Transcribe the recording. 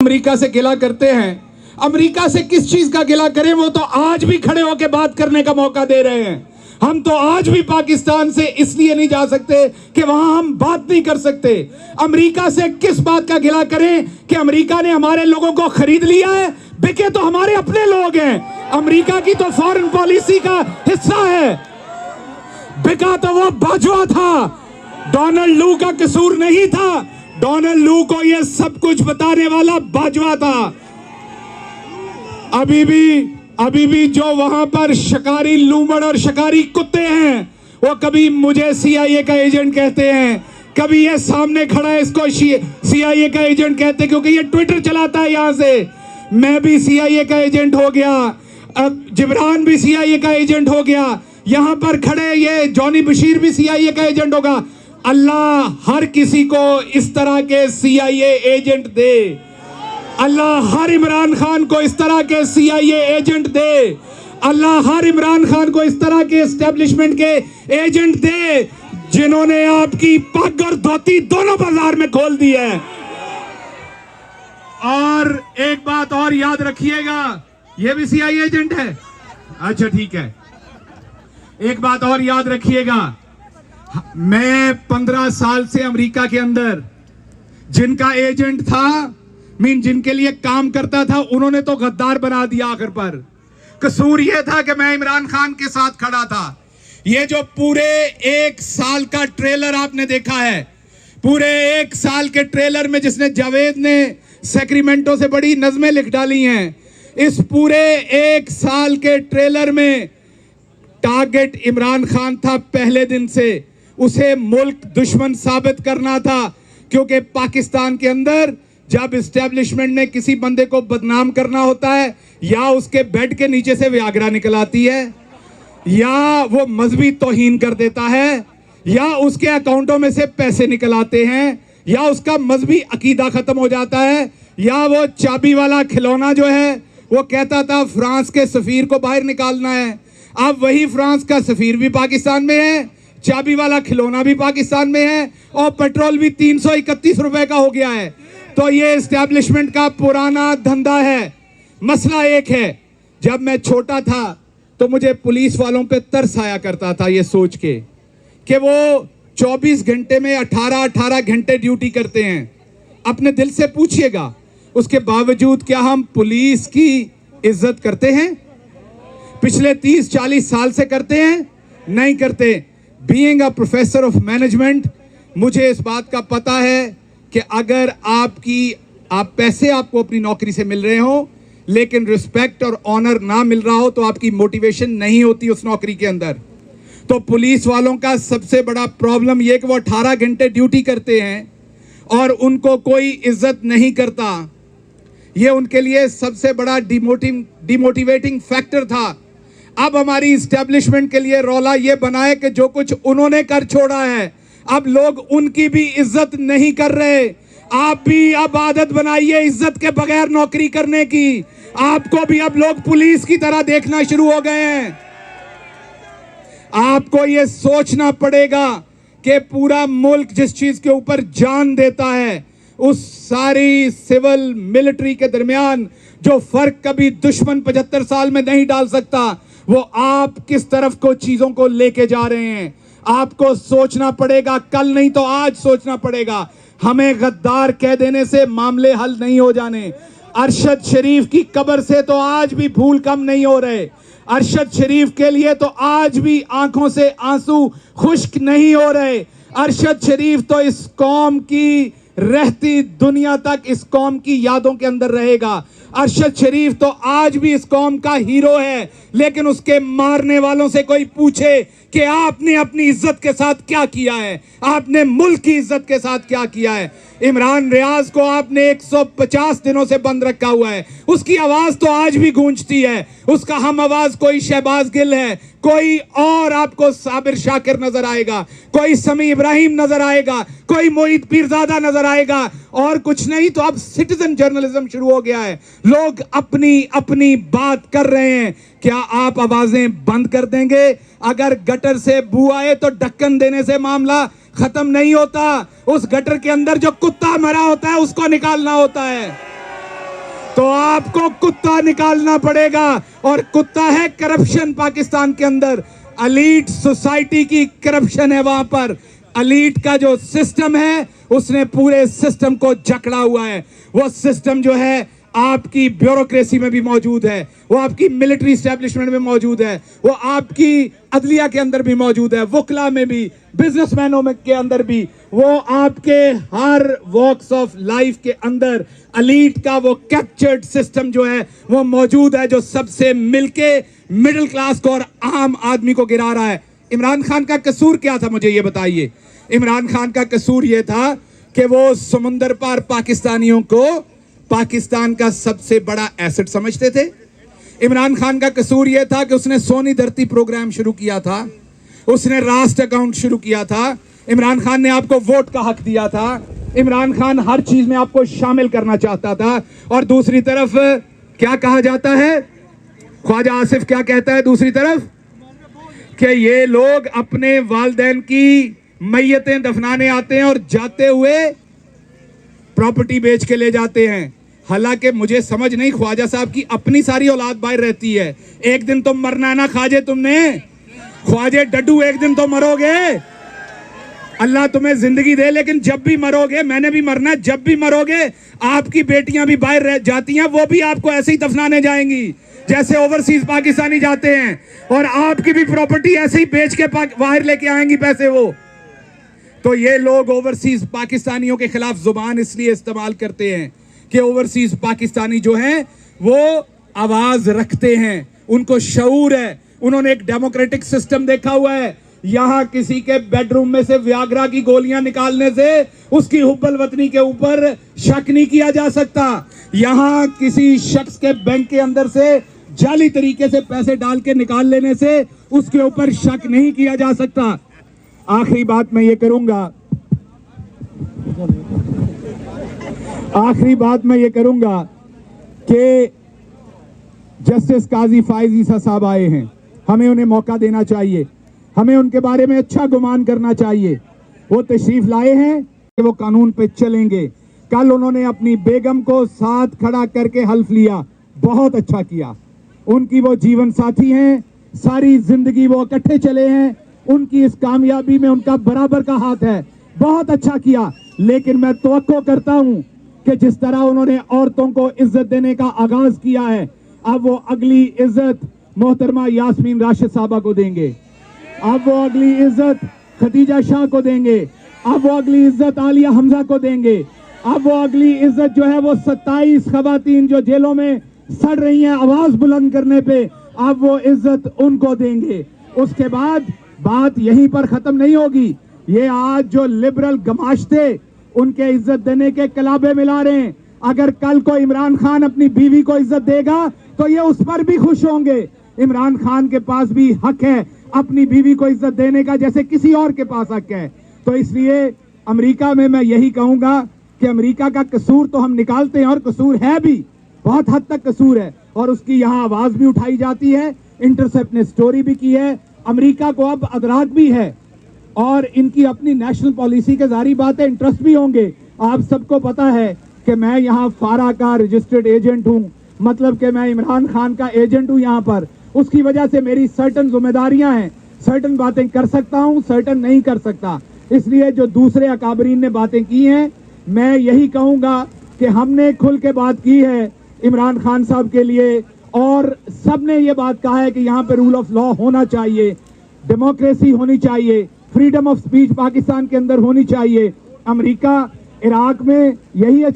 America से गिला करते हैं, अमेरिका से किस चीज का गिला करें, वो तो आज भी खड़े होकर बात करने का मौका दे रहे हैं। हम तो आज भी पाकिस्तान से इसलिए नहीं जा सकते कि वहां हम बात नहीं कर सकते। अमेरिका से किस बात का गिला करें कि अमेरिका ने हमारे लोगों को खरीद लिया है, बिके तो हमारे अपने लोग हैं। अमेरिका की तो फॉरेन पॉलिसी का हिस्सा है, बिका तो वो बाजवा था, डोनाल्ड लू का कसूर नहीं था। डोनाल्ड लू को ये सब कुछ बताने वाला बाजवा था। अभी भी जो वहां पर शिकारी लूमड़ और शिकारी कुत्ते हैं, वो कभी मुझे सीआईए का एजेंट कहते हैं, कभी ये सामने खड़ा है इसको सीआईए का एजेंट कहते हैं, क्योंकि ये ट्विटर चलाता है यहां से। मैं भी सीआईए का एजेंट हो गया, अब जिब्रान भी सीआईए का एजेंट हो गया, यहां पर खड़े ये जॉनी बशीर भी सीआईए का एजेंट होगा। अल्लाह हर किसी को इस तरह के सीआईए एजेंट दे, अल्लाह हर इमरान खान को इस तरह के सीआईए एजेंट दे, अल्लाह हर इमरान खान को इस तरह के एस्टेब्लिशमेंट के एजेंट दे, जिन्होंने आपकी पग और धोती दोनों बाजार में खोल दी है। और एक बात और याद रखिएगा, ये भी सीआईए एजेंट है, अच्छा ठीक है। एक बात और याद रखिएगा, मैं 15 साल से अमेरिका के अंदर जिनका एजेंट था, जिनके लिए काम करता था, उन्होंने तो गद्दार बना दिया आखिर पर। कसूर यह था कि मैं इमरान खान के साथ खड़ा था। ये जो पूरे 1 साल का ट्रेलर आपने देखा है, पूरे 1 साल के ट्रेलर में जिसने जावेद ने सैक्रामेंटो से बड़ी नज़में लिख डाली हैं, इस पूरे 1 साल के ट्रेलर में टारगेट इमरान खान था। पहले दिन से उसे मुल्क दुश्मन साबित करना था, क्योंकि पाकिस्तान के अंदर जब एस्टेब्लिशमेंट ने किसी बंदे को बदनाम करना होता है, या उसके बेड के नीचे से वियाग्रा निकल आती है, या वो मजहबी तौहीन कर देता है, या उसके अकाउंटों में से पैसे निकल आते हैं, या उसका मजहबी अकीदा खत्म हो जाता है, या वो चाबी वाला खिलौना जो है वो कहता था फ्रांस के सफीर को बाहर निकालना है। अब वही फ्रांस का सफीर भी पाकिस्तान में है, चाबी वाला खिलौना भी पाकिस्तान में है, और पेट्रोल भी 331 रुपए का हो गया है। तो ये एस्टैब्लिशमेंट का पुराना धंधा है। मसला एक है, जब मैं छोटा था तो मुझे पुलिस वालों पे तरस आया करता था ये सोच के कि वो 24 घंटे में 18-18 घंटे ड्यूटी करते हैं। अपने दिल से पूछिएगा, उसके बावजूद क्या हम पुलिस की इज्जत करते हैं? पिछले 30-40 साल से करते हैं? नहीं करते। Being a professor of management, मुझे इस बात का पता है कि अगर आप पैसे आपको अपनी नौकरी से मिल रहे हो, लेकिन रिस्पेक्ट और ऑनर ना मिल रहा हो, तो आपकी मोटिवेशन नहीं होती उस नौकरी के अंदर। तो पुलिस वालों का सबसे बड़ा प्रॉब्लम यह कि वो 18 घंटे ड्यूटी करते हैं और उनको कोई इज्जत नहीं करता। ये उनके लिए सबसे बड़ा डिमोटिवेटिंग फैक्टर था। अब हमारी इस्टेब्लिशमेंट के लिए रौला ये बना है कि जो कुछ उन्होंने कर छोड़ा है, अब लोग उनकी भी इज्जत नहीं कर रहे। आप भी अब आदत बनाइए इज्जत के बगैर नौकरी करने की। आपको भी अब लोग पुलिस की तरह देखना शुरू हो गए हैं। आपको यह सोचना पड़ेगा कि पूरा मुल्क जिस चीज के ऊपर जान देता है, उस सारी सिविल मिलिट्री के दरमियान जो फर्क कभी दुश्मन 75 साल में नहीं डाल सकता, वो आप किस तरफ को चीजों को लेके जा रहे हैं। आपको सोचना पड़ेगा, कल नहीं तो आज सोचना पड़ेगा। हमें गद्दार कह देने से मामले हल नहीं हो जाने। अरशद शरीफ की कब्र से तो आज भी फूल कम नहीं हो रहे। अरशद शरीफ के लिए तो आज भी आंखों से आंसू खुश्क नहीं हो रहे। अरशद शरीफ तो इस कौम की रहती दुनिया तक इस कौम की यादों के अंदर रहेगा। अरशद शरीफ तो आज भी इस कौम का हीरो है, लेकिन उसके मारने वालों से कोई पूछे कि आपने अपनी इज्जत के साथ क्या किया है, आपने मुल्क की इज्जत के साथ क्या किया है। इमरान रियाज को आपने 150 दिनों से बंद रखा हुआ है, उसकी आवाज तो आज भी गूंजती है। उसका हम आवाज कोई शहबाज गिल है, कोई और आपको साबिर शाकिर नजर आएगा, कोई समी इब्राहिम नजर आएगा, कोई मोहित पीरजादा नजर आएगा, और कुछ नहीं। तो अब सिटीजन जर्नलिज्म शुरू हो गया है। लोग अपनी अपनी बात कर रहे हैं। क्या आप आवाजें बंद कर देंगे? अगर गटर से बू आए तो ढक्कन देने से मामला खत्म नहीं होता। उस गटर के अंदर जो कुत्ता मरा होता है उसको निकालना होता है। तो आपको कुत्ता निकालना पड़ेगा, और कुत्ता है करप्शन। पाकिस्तान के अंदर एलीट सोसाइटी की करप्शन है। वहां पर एलीट का जो सिस्टम है उसने पूरे सिस्टम को जकड़ा हुआ है। वो सिस्टम जो है आपकी ब्यूरोक्रेसी में भी मौजूद है, वो आपकी मिलिट्री एस्टेब्लिशमेंट में मौजूद है, वो आपकी अदलिया के अंदर भी मौजूद है, वकला में भी, बिजनेसमैनों में के अंदर भी, वो आपके हर वॉक्स ऑफ लाइफ के अंदर एलीट का वो कैप्चर्ड सिस्टम जो है वो मौजूद है, जो सबसे मिलके मिडिल क्लास को और आम आदमी को गिरा रहा है। इमरान खान का कसूर क्या था, मुझे ये बताइए। इमरान खान का कसूर ये था कि वो समुंदर पार पाकिस्तानियों को पाकिस्तान का सबसे बड़ा एसेट समझते थे। इमरान खान का कसूर यह था कि उसने सोनी धरती प्रोग्राम शुरू किया था, उसने राष्ट्र अकाउंट शुरू किया था, इमरान खान ने आपको वोट का हक दिया था, इमरान खान हर चीज में आपको शामिल करना चाहता था। और दूसरी तरफ क्या कहा जाता है, ख्वाजा आसिफ क्या कहता है दूसरी तरफ, कि ये लोग अपने वालिदैन की मैयतें दफनाने आते हैं और जाते हुए प्रॉपर्टी बेच के ले जाते हैं। हालांकि मुझे समझ नहीं, ख्वाजा साहब की अपनी सारी औलाद बाहर रहती है। एक दिन तो मरना ना ख्वाजे तुमने, ख्वाजे डड्डू, एक दिन तो मरोगे। अल्लाह तुम्हें जिंदगी दे, लेकिन जब भी मरोगे, मैंने भी मरना है, जब भी मरोगे आपकी बेटियां भी बाहर रह जाती हैं, वो भी आपको ऐसे ही दफनाने जाएंगी जैसे ओवरसीज पाकिस्तानी जाते हैं, और आपकी भी प्रॉपर्टी ऐसे ही बेच के बाहर लेके आएंगी पैसे वो। तो ये लोग ओवरसीज पाकिस्तानियों के खिलाफ जुबान इसलिए इस्तेमाल करते हैं कि ओवरसीज पाकिस्तानी जो हैं वो आवाज रखते हैं, उनको शऊर है, उन्होंने एक डेमोक्रेटिक सिस्टम देखा हुआ है। यहां किसी के बेडरूम में से व्याग्रा की गोलियां निकालने से उसकी हुब्बल वतनी के ऊपर शक नहीं किया जा सकता। यहां किसी शख्स के बैंक के अंदर से जाली तरीके से पैसे डाल के निकाल लेने से उसके ऊपर शक नहीं किया जा सकता। आखिरी बात मैं ये करूंगा, कि जस्टिस काजी फाइज ईसा साहब आए हैं, हमें उन्हें मौका देना चाहिए, हमें उनके बारे में अच्छा गुमान करना चाहिए। वो तशरीफ लाए हैं कि वो कानून पे चलेंगे। कल उन्होंने अपनी बेगम को साथ खड़ा करके हल्फ लिया, बहुत अच्छा किया। उनकी वो जीवन साथी हैं, सारी जिंदगी वो इकट्ठे चले हैं, उनकी इस कामयाबी में उनका बराबर का हाथ है, बहुत अच्छा किया। लेकिन मैं तवक्को करता हूं कि जिस तरह उन्होंने औरतों को इज्जत देने का आगाज किया है, अब वो अगली इज्जत मोहतरमा यास्मीन राशिद साहबा को देंगे, अब वो अगली इज्जत खदीजा शाह को देंगे, अब वो अगली इज्जत आलिया हमजा को देंगे, अब वो अगली इज्जत जो है वो 27 खवातीन जो जेलों में सड़ रही हैं आवाज बुलंद करने पे, अब वो इज्जत उनको देंगे। उसके बाद बात यहीं पर खत्म नहीं होगी। ये आज जो लिबरल गमाश्ते उनके इज्जत देने के कलाबे मिला रहे हैं, अगर कल को इमरान खान अपनी बीवी को इज्जत देगा तो ये उस पर भी खुश होंगे। इमरान खान के पास भी हक है अपनी बीवी को इज्जत देने का, जैसे किसी और के पास हक है। तो इसलिए अमेरिका में मैं यही कहूंगा कि अमेरिका का कसूर तो हम निकालते हैं, और कसूर है भी, बहुत हद तक कसूर है, और उसकी यहाँ आवाज भी उठाई जाती है। इंटरसेप्ट ने स्टोरी भी की है, अमेरिका को अब अदराक भी है, और इनकी अपनी नेशनल पॉलिसी के जारी बात है, इंटरेस्ट भी होंगे। आप सबको पता है कि मैं यहाँ फारा का रजिस्टर्ड एजेंट हूँ, मतलब कि मैं इमरान खान का एजेंट हूँ यहाँ पर। उसकी वजह से मेरी सर्टन जिम्मेदारियां हैं, सर्टन बातें कर सकता हूँ, सर्टन नहीं कर सकता। इसलिए जो दूसरे अकाबरीन ने बातें की हैं, मैं यही कहूँगा कि हमने खुल के बात की है इमरान खान साहब के लिए, और सबने ये बात कहा है कि यहाँ पे रूल ऑफ लॉ होना चाहिए, डेमोक्रेसी होनी चाहिए, फ्रीडम ऑफ स्पीच पाकिस्तान के अंदर होनी चाहिए। अमेरिका इराक में यही अचीव